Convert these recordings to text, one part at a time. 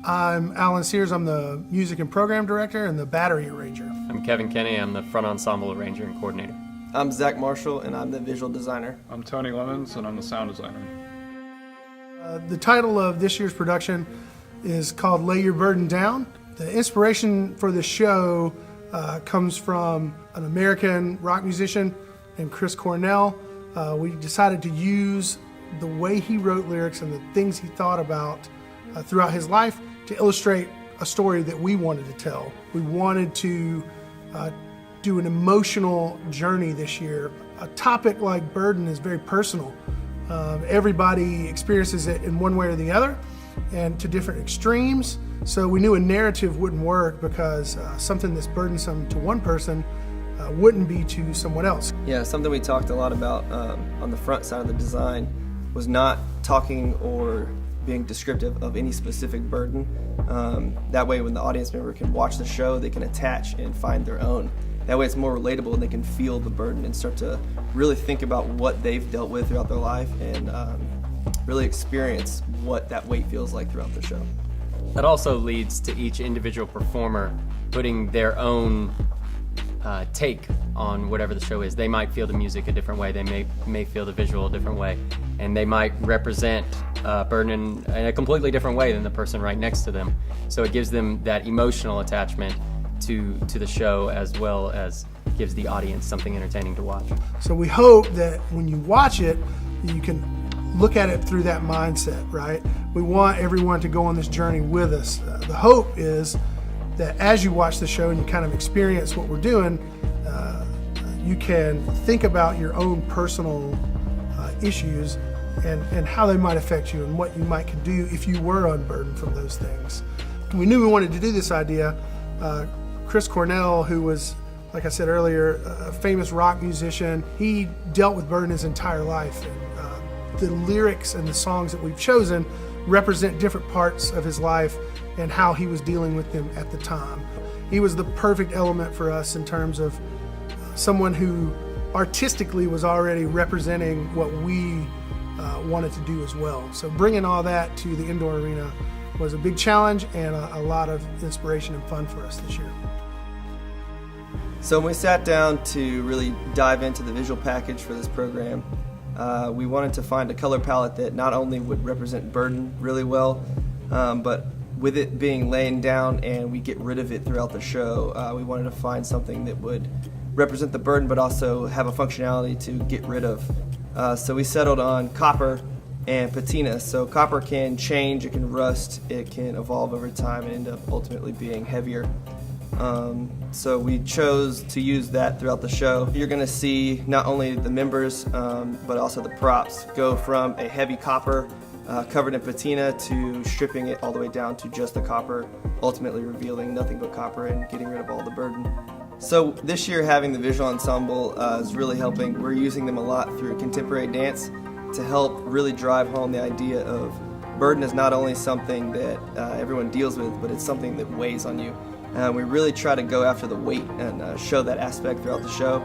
I'm Alan Sears. I'm the music and program director and the battery arranger. I'm Kevin Kenny. I'm the front ensemble arranger and coordinator. I'm Zach Marshall, and I'm the visual designer. I'm Tony Lemons, and I'm the sound designer. The title of this year's production is called Lay Your Burden Down. The inspiration for this show comes from an American rock musician named Chris Cornell. We decided to use the way he wrote lyrics and the things he thought about throughout his life to illustrate a story that we wanted to tell. We wanted to do an emotional journey this year. A topic like burden is very personal. Everybody experiences it in one way or the other and to different extremes. So we knew a narrative wouldn't work because something that's burdensome to one person wouldn't be to someone else. Yeah, something we talked a lot about on the front side of the design was not talking or being descriptive of any specific burden. That way when the audience member can watch the show, they can attach and find their own. That way it's more relatable and they can feel the burden and start to really think about what they've dealt with throughout their life and really experience what that weight feels like throughout the show. That also leads to each individual performer putting their own take on whatever the show is. They might feel the music a different way, they may feel the visual a different way, and they might represent burden in a completely different way than the person right next to them. So it gives them that emotional attachment to the show, as well as gives the audience something entertaining to watch. So we hope that when you watch it, you can look at it through that mindset, right? We want everyone to go on this journey with us. The hope is that as you watch the show and you kind of experience what we're doing, you can think about your own personal issues and how they might affect you and what you might could do if you were unburdened from those things. We knew we wanted to do this idea. Chris Cornell, who was, like I said earlier, a famous rock musician, he dealt with burden his entire life. And, the lyrics and the songs that we've chosen represent different parts of his life and how he was dealing with them at the time. He was the perfect element for us in terms of someone who artistically was already representing what we wanted to do as well. So bringing all that to the indoor arena was a big challenge and a lot of inspiration and fun for us this year. So when we sat down to really dive into the visual package for this program, we wanted to find a color palette that not only would represent burden really well, but with it being laying down and we get rid of it throughout the show, we wanted to find something that would represent the burden but also have a functionality to get rid of. So we settled on copper and patina. So copper can change, it can rust, it can evolve over time and end up ultimately being heavier. So we chose to use that throughout the show. You're going to see not only the members but also the props go from a heavy copper covered in patina to stripping it all the way down to just the copper, ultimately revealing nothing but copper and getting rid of all the burden. So this year having the visual ensemble is really helping. We're using them a lot through contemporary dance to help really drive home the idea of burden is not only something that everyone deals with, but it's something that weighs on you. We really try to go after the weight and show that aspect throughout the show.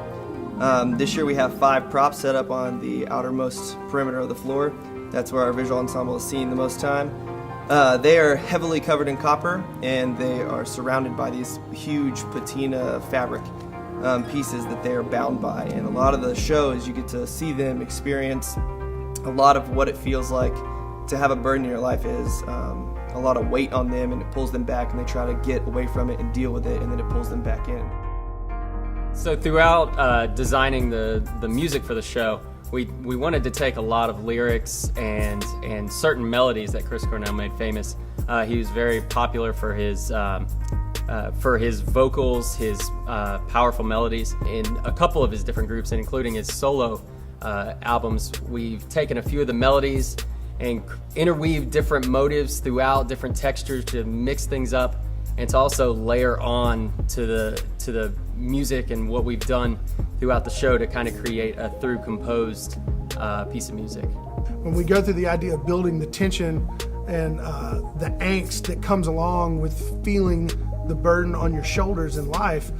This year we have 5 props set up on the outermost perimeter of the floor. That's where our visual ensemble is seen the most time. They are heavily covered in copper and they are surrounded by these huge patina fabric pieces that they are bound by. And a lot of the shows you get to see them experience a lot of what it feels like to have a burden in your life is a lot of weight on them and it pulls them back and they try to get away from it and deal with it and then it pulls them back in. So throughout designing the music for the show, we wanted to take a lot of lyrics and certain melodies that Chris Cornell made famous. He was very popular for his vocals, his powerful melodies in a couple of his different groups, and including his solo albums. We've taken a few of the melodies and interweave different motives throughout, different textures to mix things up and to also layer on to the music and what we've done throughout the show to kind of create a through composed piece of music. When we go through the idea of building the tension and the angst that comes along with feeling the burden on your shoulders in life,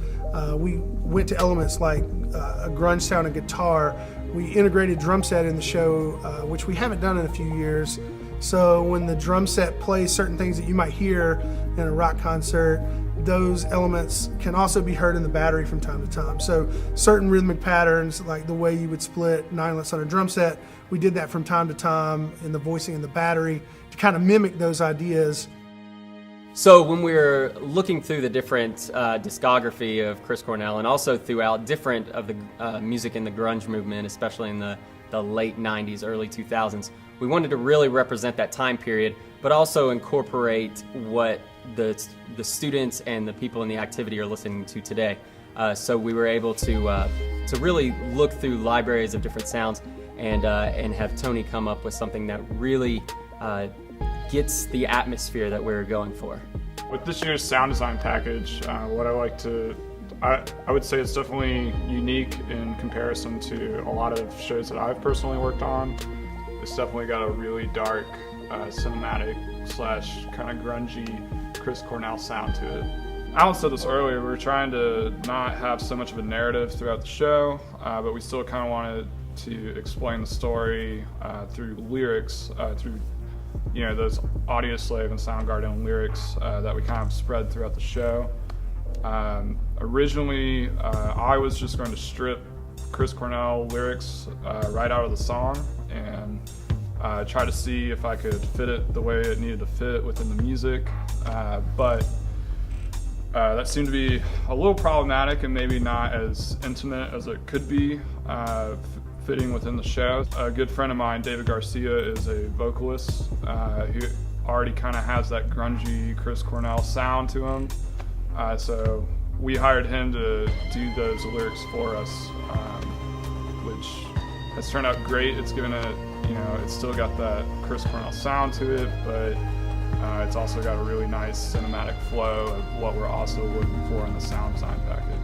we went to elements like a grunge sound and guitar. We integrated drum set in the show, which we haven't done in a few years, So when the drum set plays certain things that you might hear in a rock concert, those elements can also be heard in the battery from time to time. So certain rhythmic patterns, like the way you would split 9/11 on a drum set, we did that from time to time in the voicing in the battery to kind of mimic those ideas. So when we were looking through the different discography of Chris Cornell, and also throughout different of the music in the grunge movement, especially in the late 90s, early 2000s, we wanted to really represent that time period, but also incorporate what the students and the people in the activity are listening to today. So we were able to really look through libraries of different sounds and have Tony come up with something that really gets the atmosphere that we're going for. With this year's sound design package, what I would say it's definitely unique in comparison to a lot of shows that I've personally worked on. It's definitely got a really dark, cinematic / kind of grungy Chris Cornell sound to it. Alan said this earlier, we were trying to not have so much of a narrative throughout the show, but we still kind of wanted to explain the story through lyrics, through those Audioslave and Soundgarden lyrics that we kind of spread throughout the show. Originally, I was just going to strip Chris Cornell lyrics right out of the song and try to see if I could fit it the way it needed to fit within the music, but that seemed to be a little problematic and maybe not as intimate as it could be fitting within the show. A good friend of mine, David Garcia, is a vocalist who already kind of has that grungy Chris Cornell sound to him. So we hired him to do those lyrics for us, which has turned out great. It's given it, it's still got that Chris Cornell sound to it, but it's also got a really nice cinematic flow of what we're also looking for in the sound design package.